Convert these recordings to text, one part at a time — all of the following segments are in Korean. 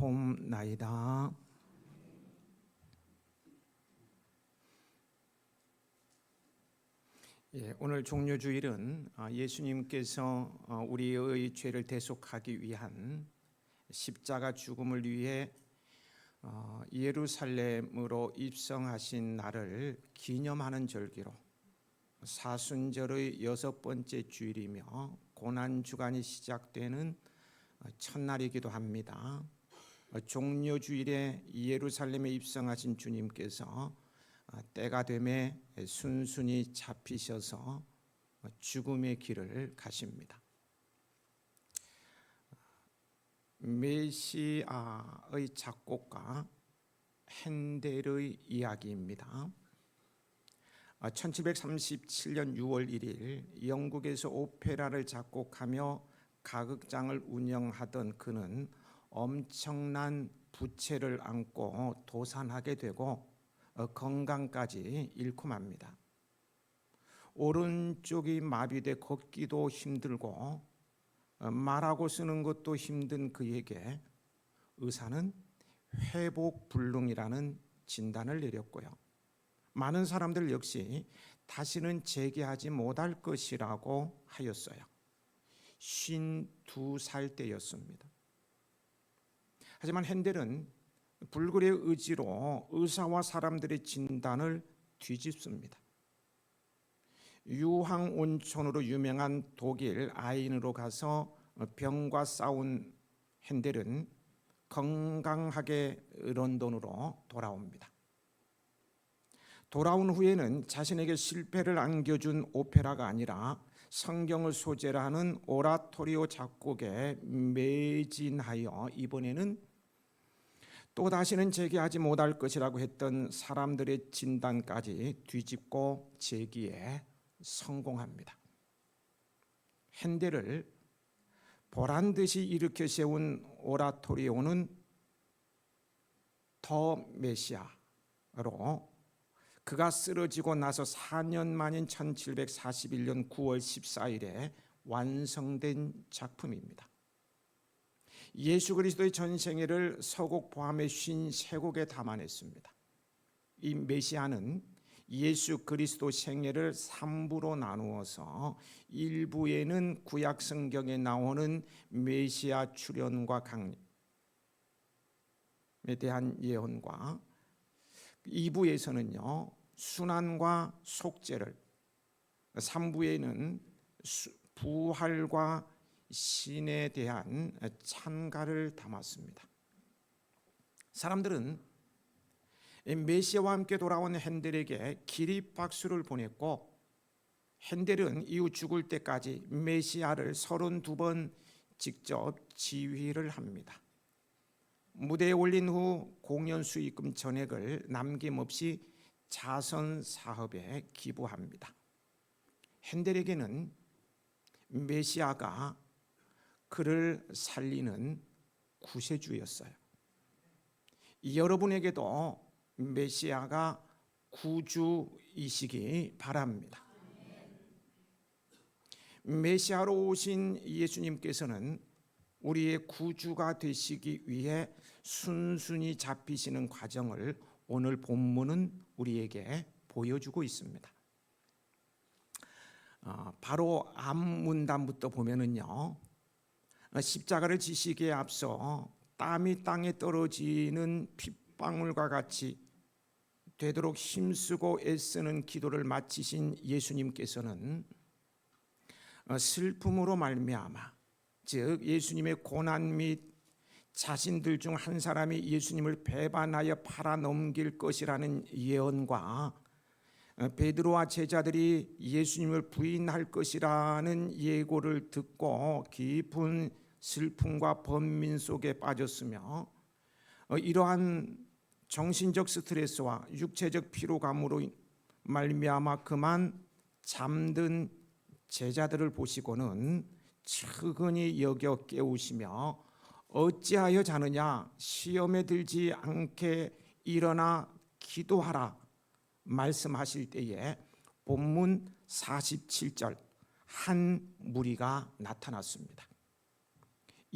나옵나이다. 오늘 종료주일은 예수님께서 우리의 죄를 대속하기 위한 십자가 죽음을 위해 예루살렘으로 입성하신 날을 기념하는 절기로 사순절의 6번째 주일이며 고난주간이 시작되는 첫날이기도 합니다. 종료주일에 예루살렘에 입성하신 주님께서 때가 되매 순순히 잡히셔서 죽음의 길을 가십니다. 메시아의 작곡가 핸델의 이야기입니다. 1737년 6월 1일 영국에서 오페라를 작곡하며 가극장을 운영하던 그는 엄청난 부채를 안고 도산하게 되고 건강까지 잃고 맙니다. 오른쪽이 마비돼 걷기도 힘들고 말하고 쓰는 것도 힘든 그에게 의사는 회복불능이라는 진단을 내렸고요. 많은 사람들 역시 다시는 재기하지 못할 것이라고 하였어요. 52살 때였습니다. 하지만 핸델은 불굴의 의지로 의사와 사람들의 진단을 뒤집습니다. 유황온천으로 유명한 독일 아인으로 가서 병과 싸운 핸델은 건강하게 런던으로 돌아옵니다. 돌아온 후에는 자신에게 실패를 안겨준 오페라가 아니라 성경을 소재로 하는 오라토리오 작곡에 매진하여 이번에는 또 다시는 재기하지 못할 것이라고 했던 사람들의 진단까지 뒤집고 재기에 성공합니다. 핸델을 보란듯이 일으켜 세운 오라토리오는 더 메시아로 그가 쓰러지고 나서 4년 만인 1741년 9월 14일에 완성된 작품입니다. 예수 그리스도의 전생애를 서곡 포함해 53곡에 담아냈습니다. 이 메시아는 예수 그리스도 생애를 3부로 나누어서 1부에는 구약 성경에 나오는 메시아 출현과 강림에 대한 예언과 2부에서는요 순환과 속죄를, 3부에는 부활과 신에 대한 찬가를 담았습니다. 사람들은 메시아와 함께 돌아온 핸델에게 기립박수를 보냈고 핸델은 이후 죽을 때까지 메시아를 32번 직접 지휘를 합니다. 무대에 올린 후 공연 수익금 전액을 남김없이 자선 사업에 기부합니다. 핸델에게는 메시아가 그를 살리는 구세주였어요. 여러분에게도 메시아가 구주이시기 바랍니다. 메시아로 오신 예수님께서는 우리의 구주가 되시기 위해 순순히 잡히시는 과정을 오늘 본문은 우리에게 보여주고 있습니다. 바로 앞문단부터 보면은요, 십자가를 지시기에 앞서 땀이 땅에 떨어지는 핏방울과 같이 되도록 힘쓰고 애쓰는 기도를 마치신 예수님께서는 슬픔으로 말미암아, 즉 예수님의 고난 및 자신들 중 한 사람이 예수님을 배반하여 팔아넘길 것이라는 예언과 베드로와 제자들이 예수님을 부인할 것이라는 예고를 듣고 깊은 슬픔과 번민 속에 빠졌으며, 이러한 정신적 스트레스와 육체적 피로감으로 말미암아 그만 잠든 제자들을 보시고는 측은히 여겨 깨우시며 어찌하여 자느냐, 시험에 들지 않게 일어나 기도하라 말씀하실 때에 본문 47절 한 무리가 나타났습니다.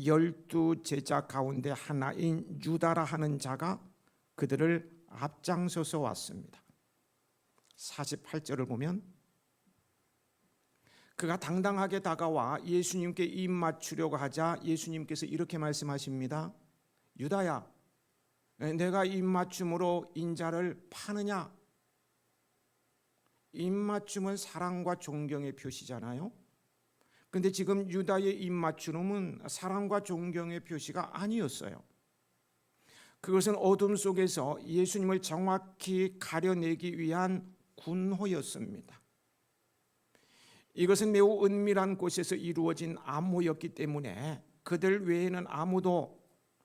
12 제자 가운데 하나인 유다라 하는 자가 그들을 앞장서서 왔습니다. 48절을 보면 그가 당당하게 다가와 예수님께 입 맞추려고 하자 예수님께서 이렇게 말씀하십니다. 유다야, 내가 입 맞춤으로 인자를 파느냐? 입 맞춤은 사랑과 존경의 표시잖아요. 근데 지금 유다의 입 맞춤은 사랑과 존경의 표시가 아니었어요. 그것은 어둠 속에서 예수님을 정확히 가려내기 위한 군호였습니다. 이것은 매우 은밀한 곳에서 이루어진 암호였기 때문에 그들 외에는 아무도,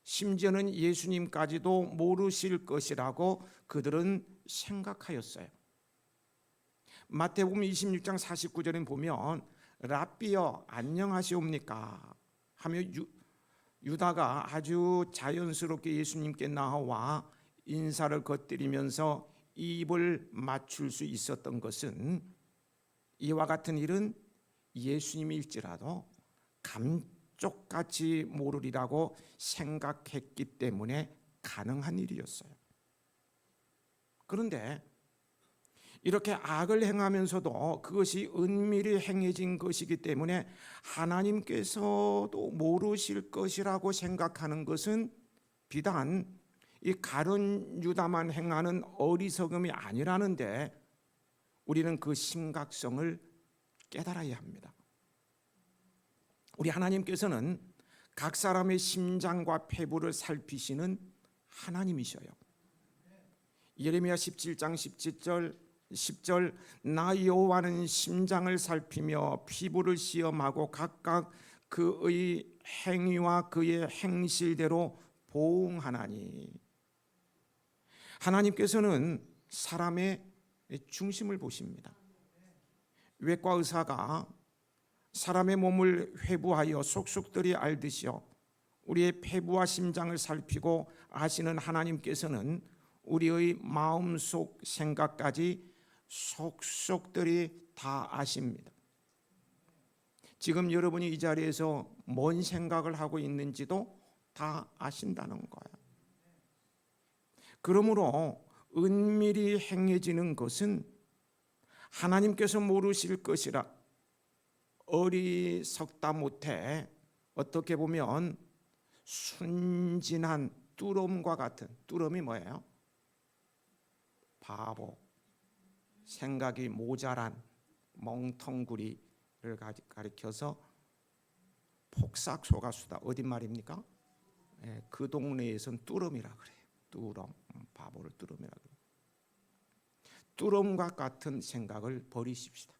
심지어는 예수님까지도 모르실 것이라고 그들은 생각하였어요. 마태복음 26장 49절에 보면 랍비여 안녕하시옵니까 하며 유다가 아주 자연스럽게 예수님께 나와 인사를 겉들이면서 입을 맞출 수 있었던 것은 이와 같은 일은 예수님일지라도 감쪽같이 모르리라고 생각했기 때문에 가능한 일이었어요. 그런데 이렇게 악을 행하면서도 그것이 은밀히 행해진 것이기 때문에 하나님께서도 모르실 것이라고 생각하는 것은 비단 이 가룟 유다만 행하는 어리석음이 아니라는데 우리는 그 심각성을 깨달아야 합니다. 우리 하나님께서는 각 사람의 심장과 폐부를 살피시는 하나님이셔요. 예레미야 17장 10절 나 여호와는 심장을 살피며 피부를 시험하고 각각 그의 행위와 그의 행실대로 보응하나니. 하나님께서는 사람의 중심을 보십니다. 외과 의사가 사람의 몸을 회부하여 속속들이 알듯이요 우리의 폐부와 심장을 살피고 아시는 하나님께서는 우리의 마음속 생각까지 속속들이 다 아십니다. 지금 여러분이 이 자리에서 뭔 생각을 하고 있는지도 다 아신다는 거예요. 그러므로 은밀히 행해지는 것은 하나님께서 모르실 것이라 어리석다 못해 어떻게 보면 순진한 뚜럼과 같은, 뚜럼이 뭐예요? 바보, 생각이 모자란 멍텅구리를 가리켜서 폭삭 속았수다. 어디 말입니까? 그 동네에선 뚜럼이라 그래요. 뚜럼, 바보를 뚜럼이라 그래요. 뚜럼과 같은 생각을 버리십시다.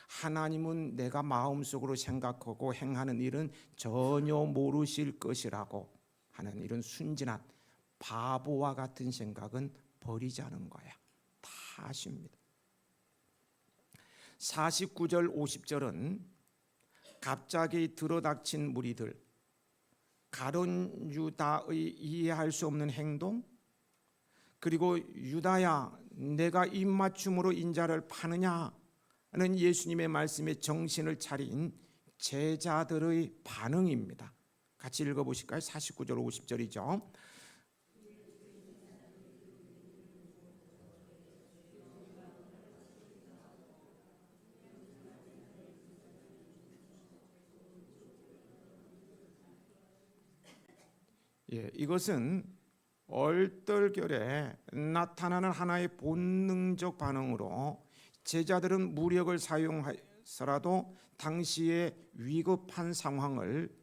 하나님은 내가 마음속으로 생각하고 행하는 일은 전혀 모르실 것이라고 하는 이런 순진한 바보와 같은 생각은 버리자는 거야. 다 아십니다. 49절 50절은 갑자기 들어닥친 무리들, 가룟 유다의 이해할 수 없는 행동, 그리고 유다야 내가 입맞춤으로 인자를 파느냐 하는 예수님의 말씀에 정신을 차린 제자들의 반응입니다. 같이 읽어보실까요? 49절 50절이죠. 이것은 얼떨결에 나타나는 하나의 본능적 반응으로 제자들은 무력을 사용해서라도 당시의 위급한 상황을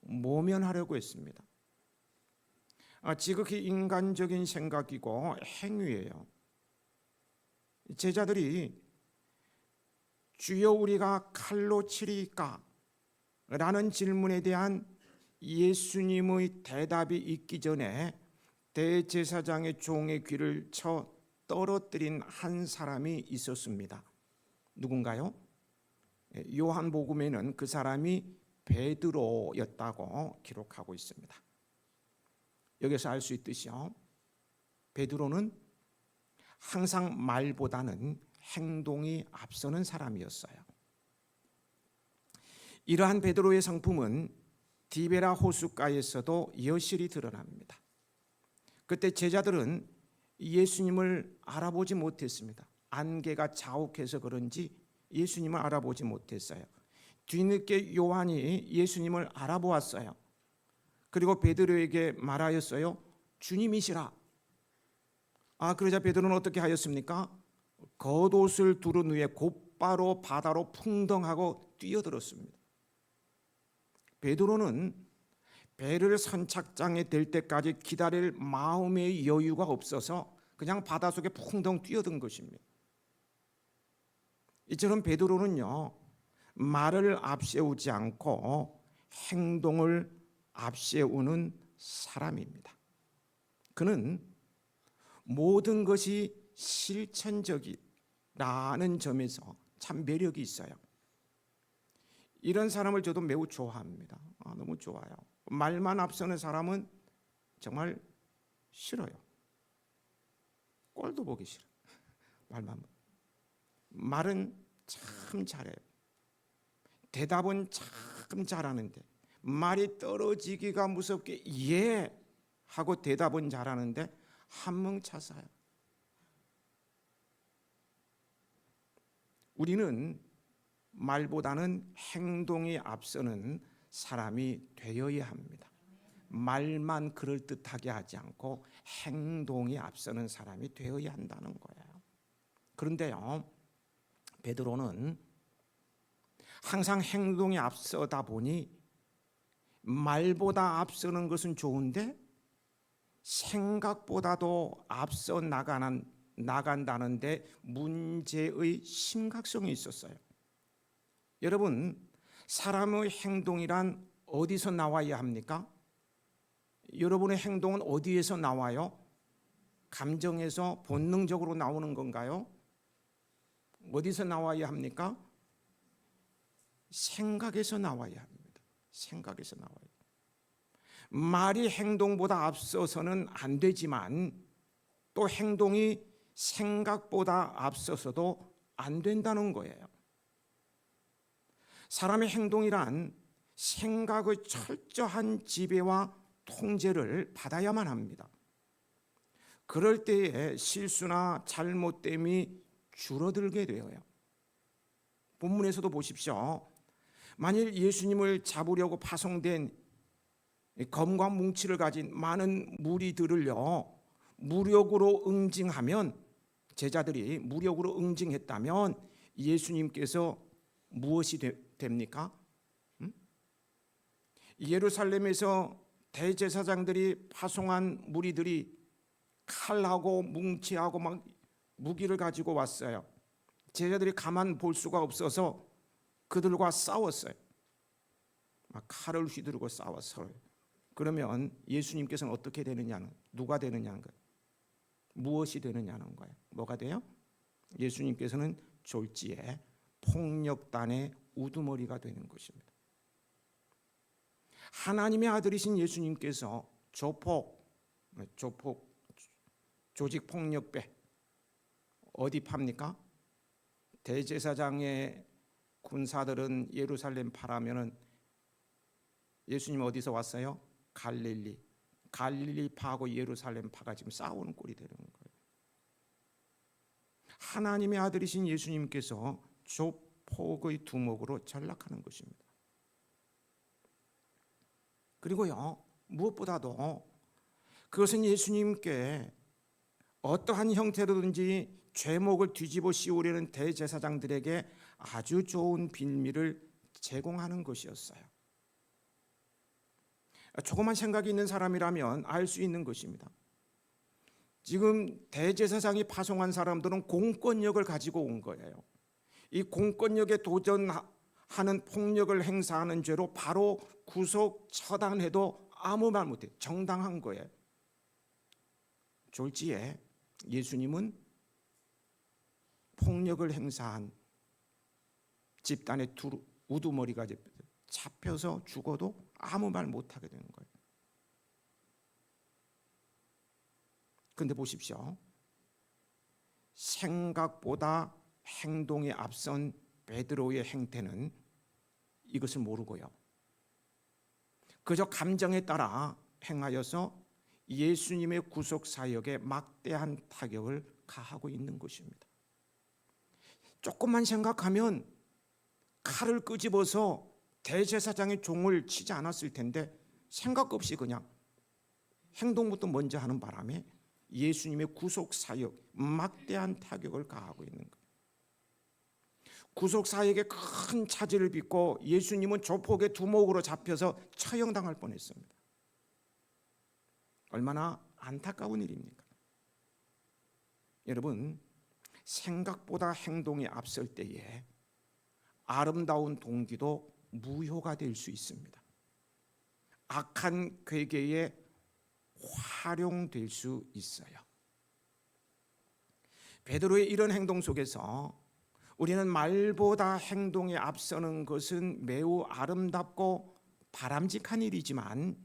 모면하려고 했습니다. 지극히 인간적인 생각이고 행위예요. 제자들이 주여 우리가 칼로 치리까? 라는 질문에 대한 예수님의 대답이 있기 전에 대제사장의 종의 귀를 쳐 떨어뜨린 한 사람이 있었습니다. 누군가요? 요한복음에는 그 사람이 베드로였다고 기록하고 있습니다. 여기서 알 수 있듯이요, 베드로는 항상 말보다는 행동이 앞서는 사람이었어요. 이러한 베드로의 성품은 디베라 호숫가에서도 여실히 드러납니다. 그때 제자들은 예수님을 알아보지 못했습니다. 안개가 자욱해서 그런지 예수님을 알아보지 못했어요. 뒤늦게 요한이 예수님을 알아보았어요. 그리고 베드로에게 말하였어요. 주님이시라. 그러자 베드로는 어떻게 하였습니까? 겉옷을 두른 후에 곧바로 바다로 풍덩하고 뛰어들었습니다. 베드로는 배를 선착장에 될 때까지 기다릴 마음의 여유가 없어서 그냥 바닷속에 풍덩 뛰어든 것입니다. 이처럼 베드로는요, 말을 앞세우지 않고 행동을 앞세우는 사람입니다. 그는 모든 것이 실천적이라는 점에서 참 매력이 있어요. 이런 사람을 저도 매우 좋아합니다. 너무 좋아요. 말만 앞서는 사람은 정말 싫어요. 꼴도 보기 싫어. 말은 참 잘해요. 대답은 참 잘하는데 말이 떨어지기가 무섭게 예 하고 대답은 잘하는데 한뭉차사요. 우리는 말보다는 행동이 앞서는 사람이 되어야 합니다. 말만 그럴듯하게 하지 않고 행동이 앞서는 사람이 되어야 한다는 거예요. 그런데요, 베드로는 항상 행동이 앞서다 보니 말보다 앞서는 것은 좋은데 생각보다도 앞서 나간다는데 문제의 심각성이 있었어요. 여러분, 사람의 행동이란 어디서 나와야 합니까? 여러분의 행동은 어디에서 나와요? 감정에서 본능적으로 나오는 건가요? 어디서 나와야 합니까? 생각에서 나와야 합니다. 생각에서 나와요. 말이 행동보다 앞서서는 안 되지만 또 행동이 생각보다 앞서서도 안 된다는 거예요. 사람의 행동이란 생각의 철저한 지배와 통제를 받아야만 합니다. 그럴 때에 실수나 잘못됨이 줄어들게 되어요. 본문에서도 보십시오. 만일 예수님을 잡으려고 파송된 검과 뭉치를 가진 많은 무리들을요, 무력으로 응징하면, 제자들이 무력으로 응징했다면 예수님께서 무엇이 됩니까? 예루살렘에서 대제사장들이 파송한 무리들이 칼하고 뭉치하고 막 무기를 가지고 왔어요. 제자들이 가만 볼 수가 없어서 그들과 싸웠어요. 막 칼을 휘두르고 싸웠어요. 그러면 예수님께서는 어떻게 되느냐는, 누가 되느냐는 거예요. 무엇이 되느냐는 거예요. 뭐가 돼요? 예수님께서는 졸지에 폭력단의 우두머리가 되는 것입니다. 하나님의 아들이신 예수님께서 조직폭력배 어디 팝니까? 대제사장의 군사들은 예루살렘 파라면은 예수님 어디서 왔어요? 갈릴리 파하고 예루살렘 파가 지금 싸우는 꼴이 되는 거예요. 하나님의 아들이신 예수님께서 조폭의 두목으로 전락하는 것입니다. 그리고요, 무엇보다도 그것은 예수님께 어떠한 형태로든지 죄목을 뒤집어 씌우려는 대제사장들에게 아주 좋은 빌미를 제공하는 것이었어요. 조그만 생각이 있는 사람이라면 알 수 있는 것입니다. 지금 대제사장이 파송한 사람들은 공권력을 가지고 온 거예요. 이 공권력에 도전하는 폭력을 행사하는 죄로 바로 구속 처단해도 아무 말 못해. 정당한 거예요. 졸지에 예수님은 폭력을 행사한 집단의 우두머리가 잡혀서 죽어도 아무 말 못하게 되는 거예요. 그런데 보십시오. 생각보다 행동에 앞선 베드로의 행태는 이것을 모르고요, 그저 감정에 따라 행하여서 예수님의 구속 사역에 막대한 타격을 가하고 있는 것입니다. 조금만 생각하면 칼을 끄집어서 대제사장의 종을 치지 않았을 텐데 생각 없이 그냥 행동부터 먼저 하는 바람에 예수님의 구속 사역 막대한 타격을 가하고 있는 거예요. 구속 사역에 큰 차질을 빚고 예수님은 조폭의 두목으로 잡혀서 처형당할 뻔했습니다. 얼마나 안타까운 일입니까? 여러분, 생각보다 행동이 앞설 때에 아름다운 동기도 무효가 될 수 있습니다. 악한 괴계에 활용될 수 있어요. 베드로의 이런 행동 속에서 우리는 말보다 행동에 앞서는 것은 매우 아름답고 바람직한 일이지만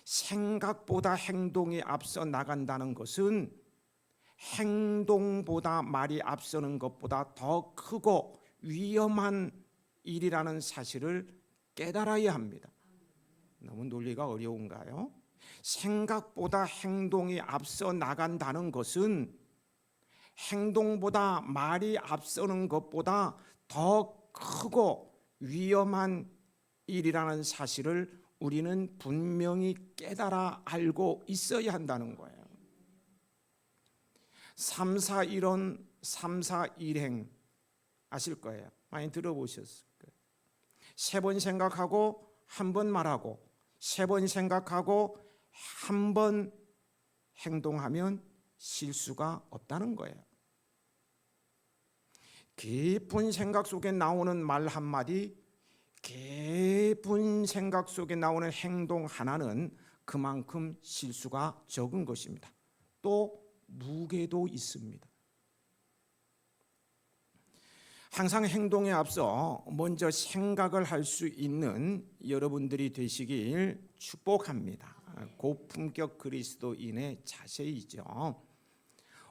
생각보다 행동이 앞서 나간다는 것은 행동보다 말이 앞서는 것보다 더 크고 위험한 일이라는 사실을 깨달아야 합니다. 너무 논리가 어려운가요? 생각보다 행동이 앞서 나간다는 것은 행동보다 말이 앞서는 것보다 더 크고 위험한 일이라는 사실을 우리는 분명히 깨달아 알고 있어야 한다는 거예요. 3-4-1원, 3-4-1행 아실 거예요. 많이 들어보셨을 거예요. 3번 생각하고 한 번 말하고 3번 생각하고 한 번 행동하면 실수가 없다는 거예요. 깊은 생각 속에 나오는 말 한마디, 깊은 생각 속에 나오는 행동 하나는 그만큼 실수가 적은 것입니다. 또 무게도 있습니다. 항상 행동에 앞서 먼저 생각을 할 수 있는 여러분들이 되시길 축복합니다. 고품격 그리스도인의 자세이죠.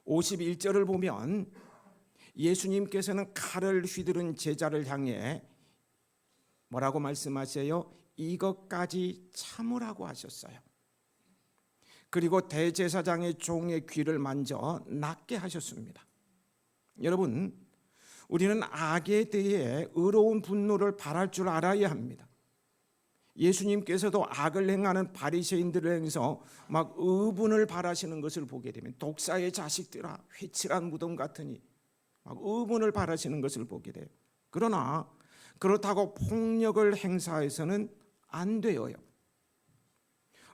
51절을 보면 예수님께서는 칼을 휘두른 제자를 향해 뭐라고 말씀하세요? 이것까지 참으라고 하셨어요. 그리고 대제사장의 종의 귀를 만져 낫게 하셨습니다. 여러분, 우리는 악에 대해 의로운 분노를 바랄 줄 알아야 합니다. 예수님께서도 악을 행하는 바리새인들을 향해서 막 의분을 바라시는 것을 보게 되면 독사의 자식들아 회칠한 무덤 같으니 막 의분을 바라시는 것을 보게 돼요. 그러나 그렇다고 폭력을 행사해서는 안 되어요.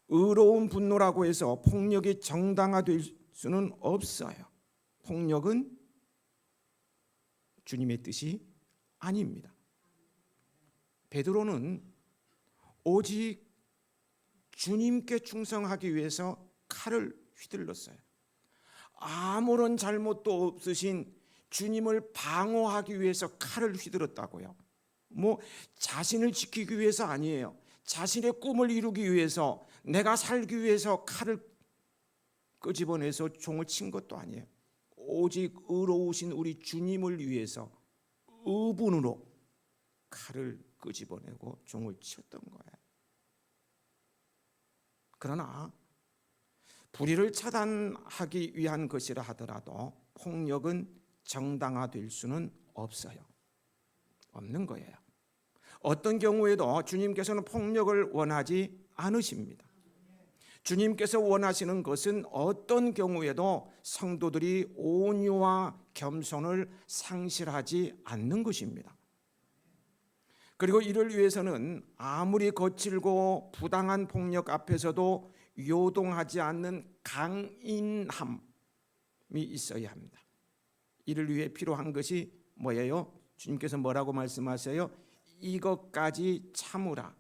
의로운 분노라고 해서 폭력이 정당화될 수는 없어요. 폭력은 주님의 뜻이 아닙니다. 베드로는 오직 주님께 충성하기 위해서 칼을 휘둘렀어요. 아무런 잘못도 없으신 주님을 방어하기 위해서 칼을 휘둘렀다고요. 자신을 지키기 위해서 아니에요. 자신의 꿈을 이루기 위해서, 내가 살기 위해서 칼을 끄집어내서 종을 친 것도 아니에요. 오직 의로우신 우리 주님을 위해서 의분으로 칼을 끄집어내고 종을 쳤던 거예요. 그러나 불의를 차단하기 위한 것이라 하더라도 폭력은 정당화될 수는 없어요. 없는 거예요. 어떤 경우에도 주님께서는 폭력을 원하지 않으십니다. 주님께서 원하시는 것은 어떤 경우에도 성도들이 온유와 겸손을 상실하지 않는 것입니다. 그리고 이를 위해서는 아무리 거칠고 부당한 폭력 앞에서도 요동하지 않는 강인함이 있어야 합니다. 이를 위해 필요한 것이 뭐예요? 주님께서 뭐라고 말씀하세요? 이것까지 참으라.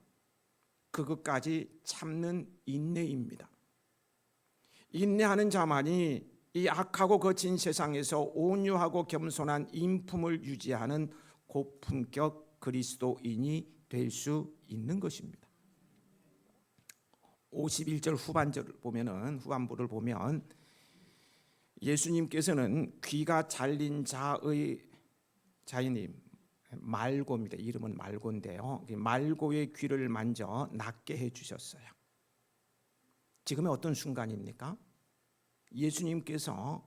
그것까지 참는 인내입니다. 인내하는 자만이 이 악하고 거친 세상에서 온유하고 겸손한 인품을 유지하는 고품격 그리스도인이 될 수 있는 것입니다. 51절 후반부를 보면 예수님께서는 귀가 잘린 자이님 말고입니다. 이름은 말고인데요. 말고의 귀를 만져 낫게 해주셨어요. 지금의 어떤 순간입니까? 예수님께서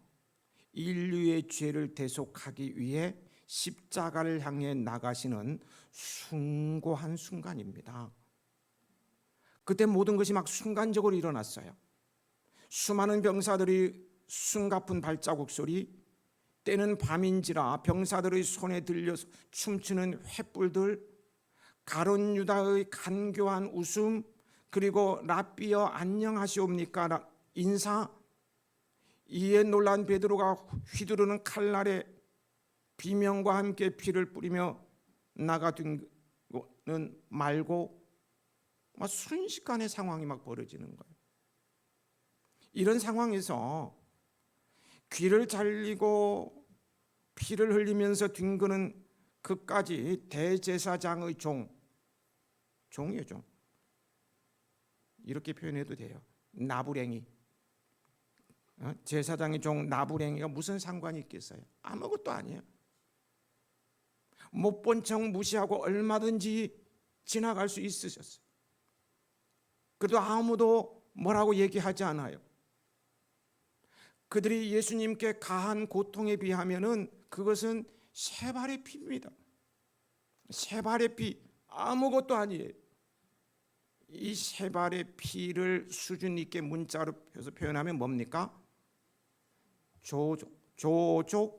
인류의 죄를 대속하기 위해 십자가를 향해 나가시는 숭고한 순간입니다. 그때 모든 것이 막 순간적으로 일어났어요. 수많은 병사들이 숨가쁜 발자국 소리, 때는 밤인지라 병사들의 손에 들려서 춤추는 횃불들, 가룟 유다의 간교한 웃음, 그리고 랍비여 안녕하시옵니까 인사, 이에 놀란 베드로가 휘두르는 칼날에 비명과 함께 피를 뿌리며 나가는 말고 순식간에 상황이 막 벌어지는 거예요. 이런 상황에서 귀를 잘리고 피를 흘리면서 뒹구는 그까지 대제사장의 종이에요, 종. 이렇게 표현해도 돼요. 나부랭이. 제사장의 종 나부랭이가 무슨 상관이 있겠어요? 아무것도 아니에요. 못 본 척 무시하고 얼마든지 지나갈 수 있으셨어요. 그래도 아무도 뭐라고 얘기하지 않아요. 그들이 예수님께 가한 고통에 비하면은 그것은 세 발의 피입니다. 세 발의 피, 아무것도 아니에요. 이 세 발의 피를 수준 있게 문자로 표현하면 뭡니까? 조족지혈이라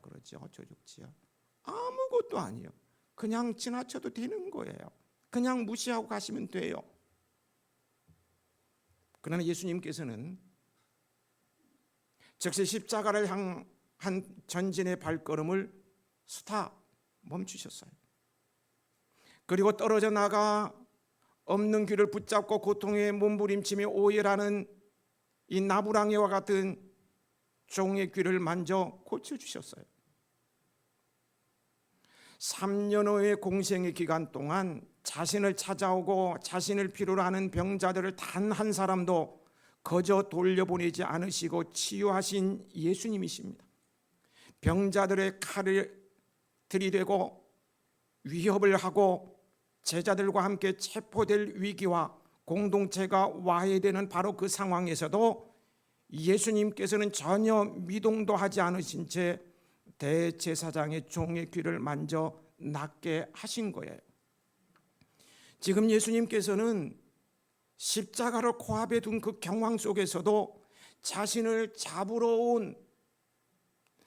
그러죠. 조족지혈. 아무것도 아니에요. 그냥 지나쳐도 되는 거예요. 그냥 무시하고 가시면 돼요. 그러나 예수님께서는 즉시 십자가를 향한 전진의 발걸음을 스탑, 멈추셨어요. 그리고 떨어져 나가 없는 귀를 붙잡고 고통에 몸부림치며 오열하는 이 나부랑이와 같은 종의 귀를 만져 고쳐주셨어요. 3년여의 공생의 기간 동안 자신을 찾아오고 자신을 필요로 하는 병자들을 단 한 사람도 거저 돌려보내지 않으시고 치유하신 예수님이십니다. 병자들의 칼을 들이대고 위협을 하고 제자들과 함께 체포될 위기와 공동체가 와해되는 바로 그 상황에서도 예수님께서는 전혀 미동도 하지 않으신 채 대제사장의 종의 귀를 만져 낫게 하신 거예요. 지금 예수님께서는 십자가를 코앞에 둔 그 경황 속에서도 자신을 잡으러 온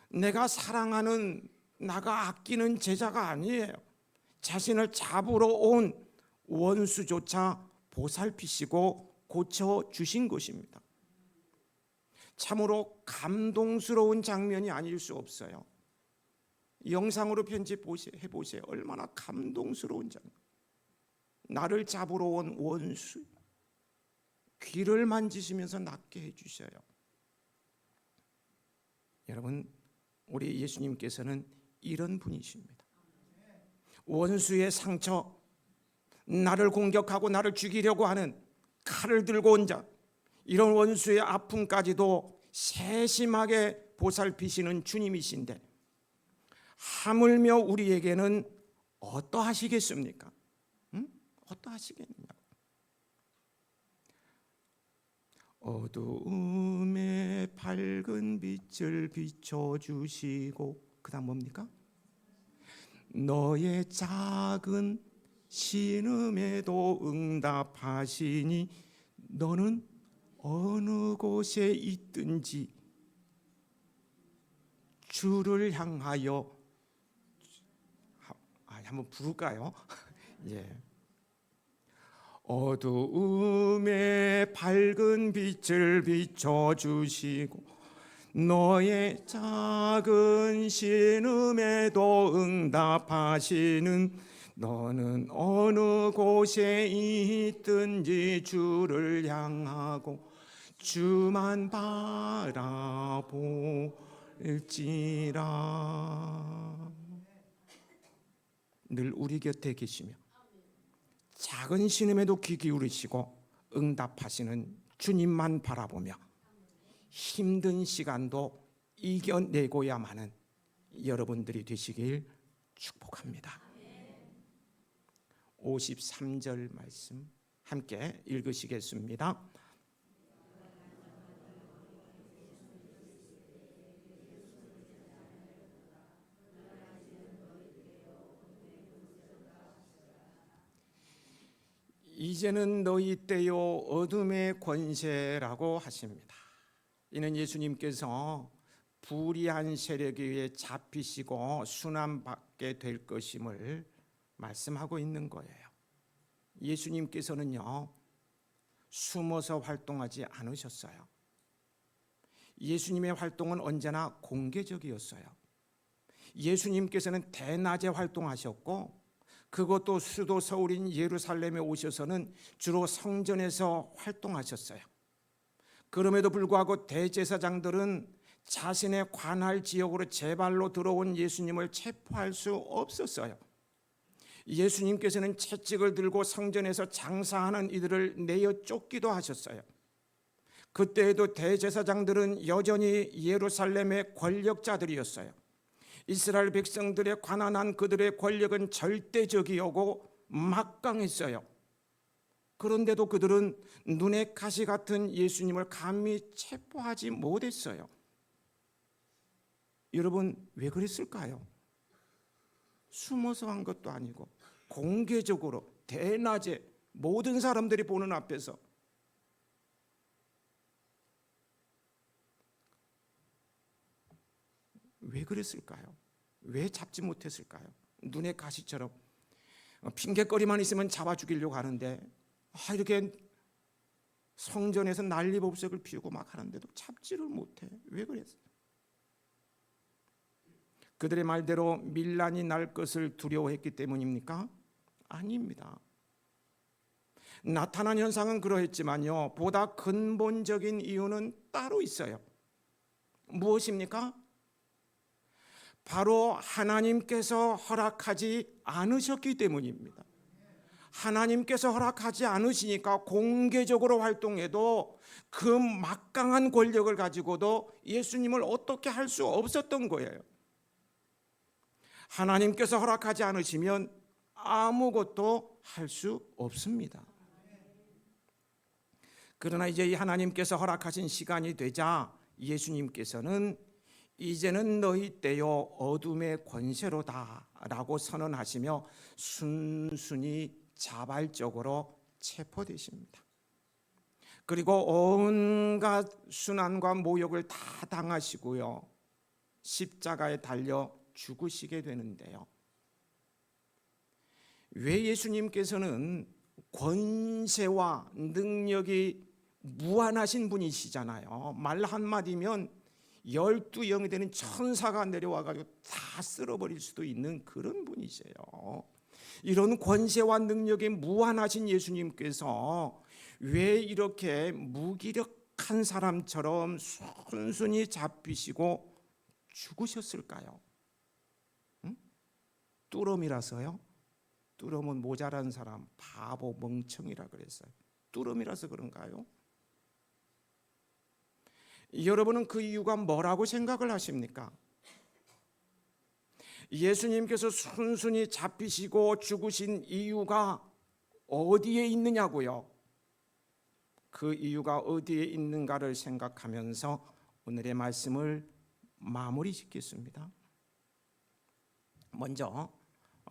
내가 사랑하는 나가 아끼는 제자가 아니에요. 자신을 잡으러 온 원수조차 보살피시고 고쳐주신 것입니다. 참으로 감동스러운 장면이 아닐 수 없어요. 영상으로 편집해보세요. 얼마나 감동스러운 장면. 나를 잡으러 온 원수, 귀를 만지시면서 낫게 해주셔요. 여러분, 우리 예수님께서는 이런 분이십니다. 원수의 상처, 나를 공격하고 나를 죽이려고 하는 칼을 들고 온 자, 이런 원수의 아픔까지도 세심하게 보살피시는 주님이신데 하물며 우리에게는 어떠하시겠습니까? 어떠하시겠느냐? 어두움에 밝은 빛을 비춰주시고, 그 다음 뭡니까? 너의 작은 신음에도 응답하시니 너는 어느 곳에 있든지 주를 향하여, 한번 부를까요? 예. 어두움에 밝은 빛을 비춰주시고 너의 작은 신음에도 응답하시는 너는 어느 곳에 있든지 주를 향하고 주만 바라볼지라. 늘 우리 곁에 계시며 작은 신음에도 귀 기울이시고 응답하시는 주님만 바라보며 힘든 시간도 이겨내고야만 하는 여러분들이 되시길 축복합니다. 53절 말씀 함께 읽으시겠습니다. 이제는 너희 때요 어둠의 권세라고 하십니다. 이는 예수님께서 불의한 세력에 의해 잡히시고 순환받게 될 것임을 말씀하고 있는 거예요. 예수님께서는요 숨어서 활동하지 않으셨어요. 예수님의 활동은 언제나 공개적이었어요. 예수님께서는 대낮에 활동하셨고 그것도 수도 서울인 예루살렘에 오셔서는 주로 성전에서 활동하셨어요. 그럼에도 불구하고 대제사장들은 자신의 관할 지역으로 제발로 들어온 예수님을 체포할 수 없었어요. 예수님께서는 채찍을 들고 성전에서 장사하는 이들을 내어 쫓기도 하셨어요. 그때에도 대제사장들은 여전히 예루살렘의 권력자들이었어요. 이스라엘 백성들의 관한한 그들의 권력은 절대적이었고 막강했어요. 그런데도 그들은 눈의 가시 같은 예수님을 감히 체포하지 못했어요. 여러분 왜 그랬을까요? 숨어서 한 것도 아니고 공개적으로 대낮에 모든 사람들이 보는 앞에서 왜 그랬을까요? 왜 잡지 못했을까요? 눈의 가시처럼 핑계거리만 있으면 잡아 죽이려고 하는데 이렇게 성전에서 난리법석을 피우고 막 하는데도 잡지를 못해. 왜 그랬어요? 그들의 말대로 밀란이 날 것을 두려워했기 때문입니까? 아닙니다. 나타난 현상은 그러했지만요 보다 근본적인 이유는 따로 있어요. 무엇입니까? 바로 하나님께서 허락하지 않으셨기 때문입니다. 하나님께서 허락하지 않으시니까 공개적으로 활동해도 그 막강한 권력을 가지고도 예수님을 어떻게 할 수 없었던 거예요. 하나님께서 허락하지 않으시면 아무것도 할 수 없습니다. 그러나 이제 이 하나님께서 허락하신 시간이 되자 예수님께서는 이제는 너희 때요 어둠의 권세로다 라고 선언하시며 순순히 자발적으로 체포되십니다. 그리고 온갖 순환과 모욕을 다 당하시고요 십자가에 달려 죽으시게 되는데요. 왜 예수님께서는 권세와 능력이 무한하신 분이시잖아요. 말 한마디면 12영이 되는 천사가 내려와가지고 다 쓸어버릴 수도 있는 그런 분이세요. 이런 권세와 능력이 무한하신 예수님께서 왜 이렇게 무기력한 사람처럼 순순히 잡히시고 죽으셨을까요? 뚜러미라서요? 뚜러면 모자란 사람, 바보, 멍청이라 그랬어요. 뚜러미라서 그런가요? 여러분은 그 이유가 뭐라고 생각을 하십니까? 예수님께서 순순히 잡히시고 죽으신 이유가 어디에 있느냐고요? 그 이유가 어디에 있는가를 생각하면서 오늘의 말씀을 마무리 짓겠습니다. 먼저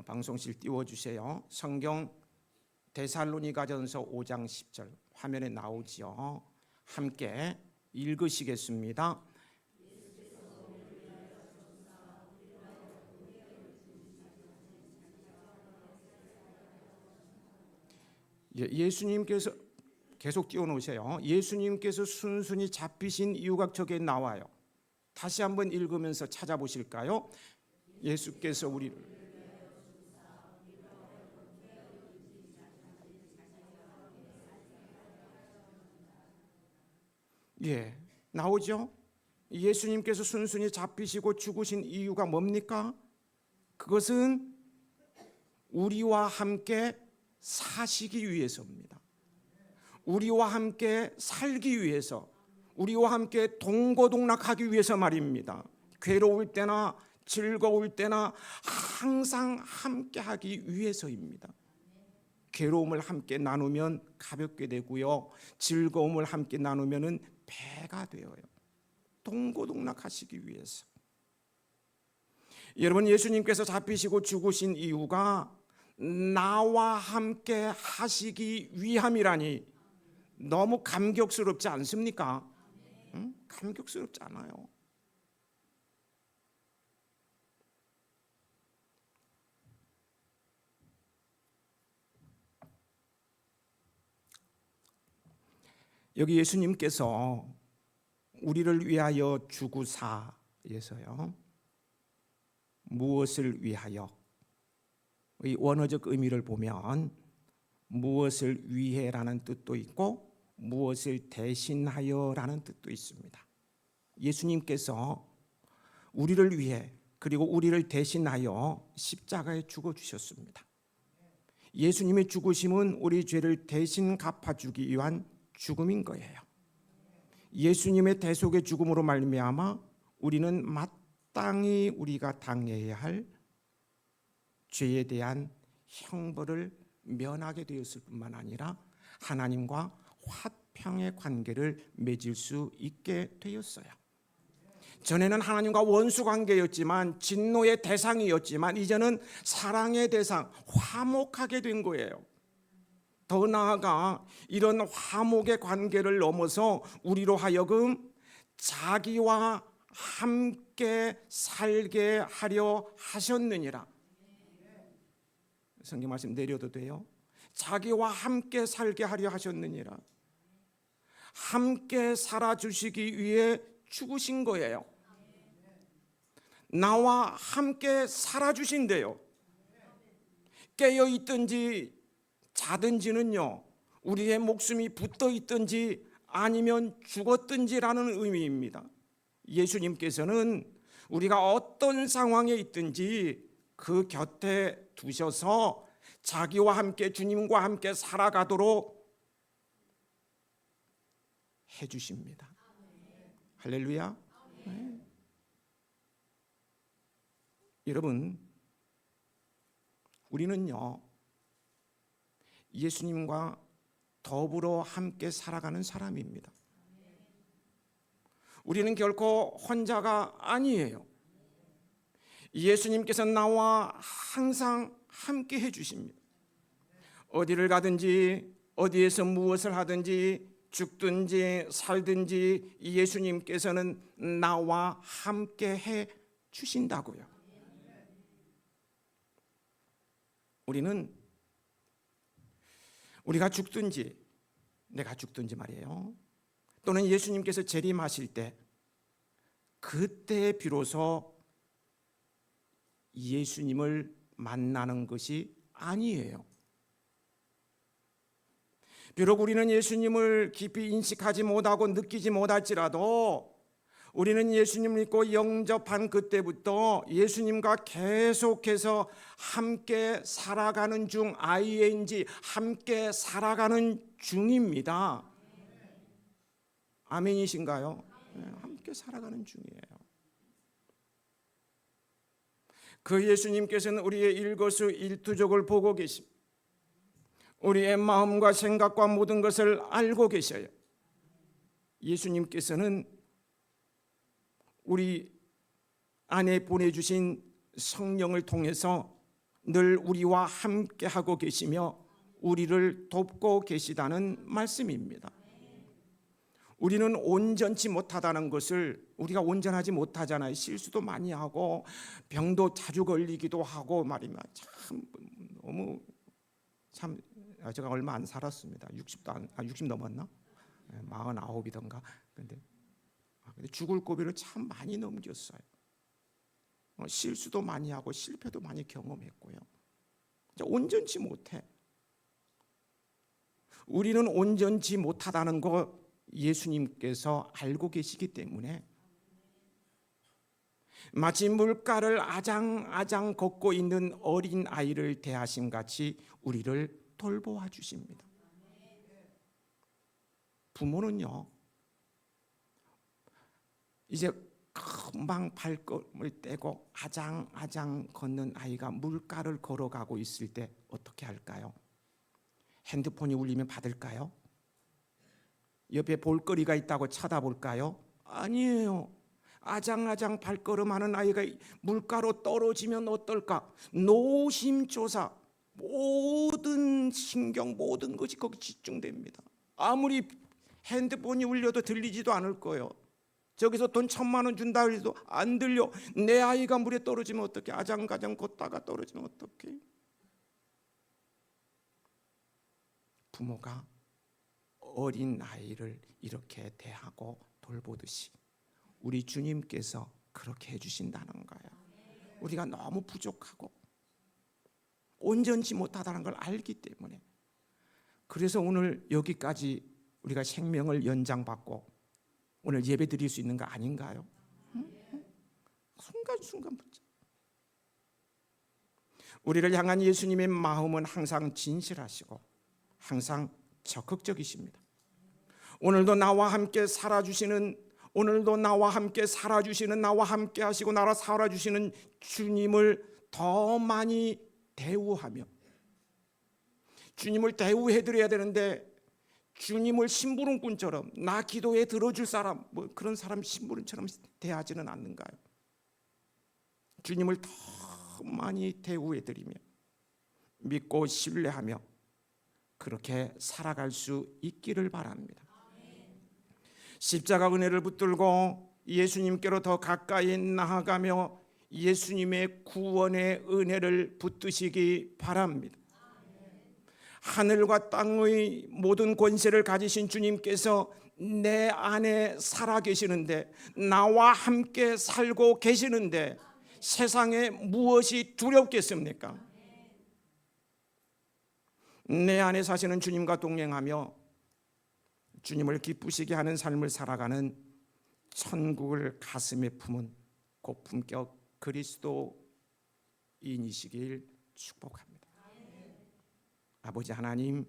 방송실 띄워주세요. 성경 데살로니가전서 5장 10절 화면에 나오지요. 함께 읽으시겠습니다. 예수님께서 계속 띄워놓으세요. 예수님께서 순순히 잡히신 이유가 저기에 나와요. 다시 한번 읽으면서 찾아보실까요? 예수께서 우리를 나오죠? 예수님께서 순순히 잡히시고 죽으신 이유가 뭡니까? 그것은 우리와 함께 사시기 위해서입니다. 우리와 함께 살기 위해서, 우리와 함께 동고동락하기 위해서 말입니다. 괴로울 때나 즐거울 때나 항상 함께하기 위해서입니다. 괴로움을 함께 나누면 가볍게 되고요, 즐거움을 함께 나누면 배가 되어요. 동고동락하시기 위해서. 여러분, 예수님께서 잡히시고 죽으신 이유가 나와 함께 하시기 위함이라니 너무 감격스럽지 않습니까? 응? 감격스럽지 않아요. 여기 예수님께서 우리를 위하여 죽으사에서요, 무엇을 위하여, 이 원어적 의미를 보면 무엇을 위해라는 뜻도 있고 무엇을 대신하여라는 뜻도 있습니다. 예수님께서 우리를 위해 그리고 우리를 대신하여 십자가에 죽어주셨습니다. 예수님의 죽으심은 우리 죄를 대신 갚아주기 위한 죽음인 거예요. 예수님의 대속의 죽음으로 말미암아 우리는 마땅히 우리가 당해야 할 죄에 대한 형벌을 면하게 되었을 뿐만 아니라 하나님과 화평의 관계를 맺을 수 있게 되었어요. 전에는 하나님과 원수 관계였지만, 진노의 대상이었지만, 이제는 사랑의 대상, 화목하게 된 거예요. 더 나아가 이런 화목의 관계를 넘어서 우리로 하여금 자기와 함께 살게 하려 하셨느니라. 성경 말씀 내려도 돼요? 자기와 함께 살게 하려 하셨느니라. 함께 살아주시기 위해 죽으신 거예요. 나와 함께 살아주신대요. 깨어있든지 자든지는요, 우리의 목숨이 붙어있든지 아니면 죽었든지라는 의미입니다. 예수님께서는 우리가 어떤 상황에 있든지 그 곁에 두셔서 자기와 함께, 주님과 함께 살아가도록 해주십니다. 할렐루야. 네. 여러분, 우리는요, 예수님과 더불어 함께 살아가는 사람입니다. 우리는 결코 혼자가 아니에요. 예수님께서 나와 항상 함께 해주십니다. 어디를 가든지, 어디에서 무엇을 하든지, 죽든지 살든지 예수님께서는 나와 함께 해 주신다고요. 우리가 죽든지 내가 죽든지 말이에요, 또는 예수님께서 재림하실 때 그때 비로소 예수님을 만나는 것이 아니에요. 비록 우리는 예수님을 깊이 인식하지 못하고 느끼지 못할지라도 우리는 예수님을 믿고 영접한 그때부터 예수님과 계속해서 함께 살아가는 중, ING, 함께 살아가는 중입니다. 아멘이신가요? 네, 함께 살아가는 중이에요. 그 예수님께서는 우리의 일거수일투족을 보고 계십니다. 우리의 마음과 생각과 모든 것을 알고 계셔요. 예수님께서는 우리 안에 보내주신 성령을 통해서 늘 우리와 함께하고 계시며 우리를 돕고 계시다는 말씀입니다. 우리는 온전치 못하다는 것을, 우리가 온전하지 못하잖아요. 실수도 많이 하고 병도 자주 걸리기도 하고 말입니다. 제가 얼마 안 살았습니다. 60 넘었나? 49이던가. 근데 죽을 고비를 참 많이 넘겼어요. 실수도 많이 하고 실패도 많이 경험했고요. 온전치 못해. 우리는 온전치 못하다는 거 예수님께서 알고 계시기 때문에 마치 물가를 아장아장 걷고 있는 어린 아이를 대하심 같이 우리를 돌보아 주십니다. 부모는요, 이제 금방 발걸음을 떼고 아장아장 걷는 아이가 물가를 걸어가고 있을 때 어떻게 할까요? 핸드폰이 울리면 받을까요? 옆에 볼거리가 있다고 쳐다볼까요? 아니에요. 아장아장 발걸음하는 아이가 물가로 떨어지면 어떨까? 노심초사, 모든 신경, 모든 것이 거기 집중됩니다. 아무리 핸드폰이 울려도 들리지도 않을 거예요. 저기서 돈 1,000만 원 준다 해도 안 들려. 내 아이가 물에 떨어지면 어떡해? 아장가장 걷다가 떨어지면 어떡해? 부모가 어린 아이를 이렇게 대하고 돌보듯이 우리 주님께서 그렇게 해주신다는 거예요. 우리가 너무 부족하고 온전치 못하다는 걸 알기 때문에, 그래서 오늘 여기까지 우리가 생명을 연장받고 오늘 예배 드릴 수 있는 거 아닌가요? 순간순간부터 우리를 향한 예수님의 마음은 항상 진실하시고 항상 적극적이십니다. 오늘도 나와 함께 살아주시는, 나와 함께 하시고 나와 살아주시는 주님을 더 많이 대우하며, 주님을 대우해드려야 되는데 주님을 심부름꾼처럼, 나 기도에 들어줄 사람, 그런 사람 심부름처럼 대하지는 않는가요? 주님을 더 많이 대우해드리며 믿고 신뢰하며 그렇게 살아갈 수 있기를 바랍니다. 십자가 은혜를 붙들고 예수님께로 더 가까이 나아가며 예수님의 구원의 은혜를 붙드시기 바랍니다. 하늘과 땅의 모든 권세를 가지신 주님께서 내 안에 살아계시는데, 나와 함께 살고 계시는데 세상에 무엇이 두렵겠습니까? 내 안에 사시는 주님과 동행하며 주님을 기쁘시게 하는 삶을 살아가는 천국을 가슴에 품은 고품격 그리스도인이시길 축복합니다. 아버지 하나님,